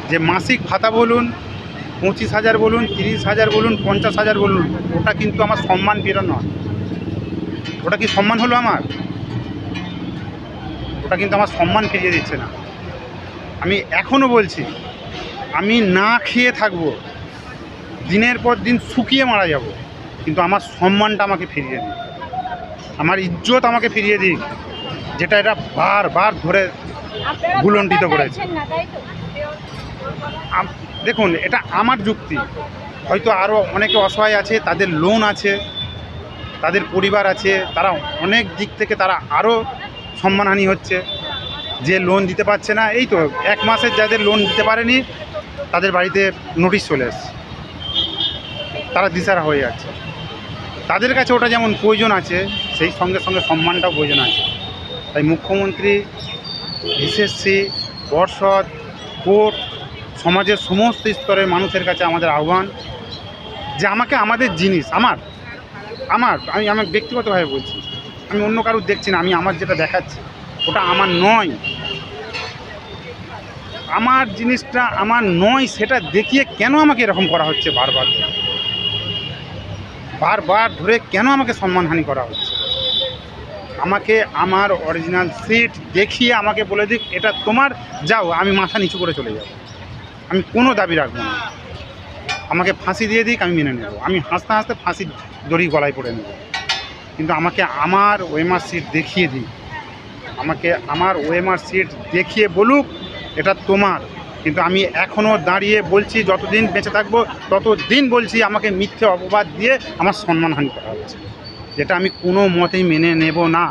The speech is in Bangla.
যে মাসিক ভাতা বলুন, 25,000 বলুন, 30,000 বলুন, 50,000 বলুন, ওটা কিন্তু আমার সম্মান ফেরত নয়। ওটা কি সম্মান হলো আমার? ওটা কিন্তু আমার সম্মান ফিরিয়ে দিচ্ছে না। আমি এখনও বলছি, আমি না খেয়ে থাকবো, দিনের পর দিন শুকিয়ে মারা যাব, কিন্তু আমার সম্মানটা আমাকে ফিরিয়ে দিক, আমার ইজ্জত আমাকে ফিরিয়ে দিক, যেটা এটা বারবার ধরে গুলণ্ঠিত করেছে। দেখুন, এটা আমার যুক্তি, হয়তো আরও অনেকে অসহায় আছে, তাদের লোন আছে, তাদের পরিবার আছে, তারা অনেক দিক থেকে তারা আরও সম্মানহানি হচ্ছে। যে লোন দিতে পারছে না, এই তো 1 মাসের যাদের লোন দিতে পারেনি তাদের বাড়িতে নোটিশ চলে এসছে, তারা দিশারা হয়ে যাচ্ছে। তাদের কাছে ওটা যেমন প্রয়োজন আছে, সেই সঙ্গে সঙ্গে সম্মানটাও প্রয়োজন আছে। তাই মুখ্যমন্ত্রী, এসএসসি, পর্ষদ, কোর্ট, সমাজের সমস্ত স্তরের মানুষের কাছে আমাদের আহ্বান যে আমাকে আমাদের জিনিস আমি ব্যক্তিগতভাবে বলছি, আমি অন্য কারোর দেখছি না, আমি আমার যেটা দেখাচ্ছি ওটা আমার নয়, আমার জিনিসটা আমার নয়, সেটা দেখিয়ে কেন আমাকে এরকম করা হচ্ছে বারবার ধরে কেন আমাকে সম্মানহানি করা হচ্ছে? আমাকে আমার অরিজিনাল সিট দেখিয়ে আমাকে বলে দিক এটা তোমার, যাও, আমি মাথা নিচু করে চলে যাব, আমি কোনো দাবি রাখবো না। আমাকে ফাঁসি দিয়ে দিক, আমি মেনে নেব, আমি হাসতে হাসতে ফাঁসির দড়ি গলায় পড়ে নেব, কিন্তু আমাকে আমার ওএমআর সিট দেখিয়ে দিক, আমাকে আমার ওএমআর সিট দেখিয়ে বলুক এটা তোমার। কিন্তু আমি এখনও দাঁড়িয়ে বলছি, যতদিন বেঁচে থাকবো ততদিন বলছি আমাকে মিথ্যে অপবাদ দিয়ে আমার সম্মানহানি করা হচ্ছে, যেটা আমি কোনো মতেই মেনে নেব না।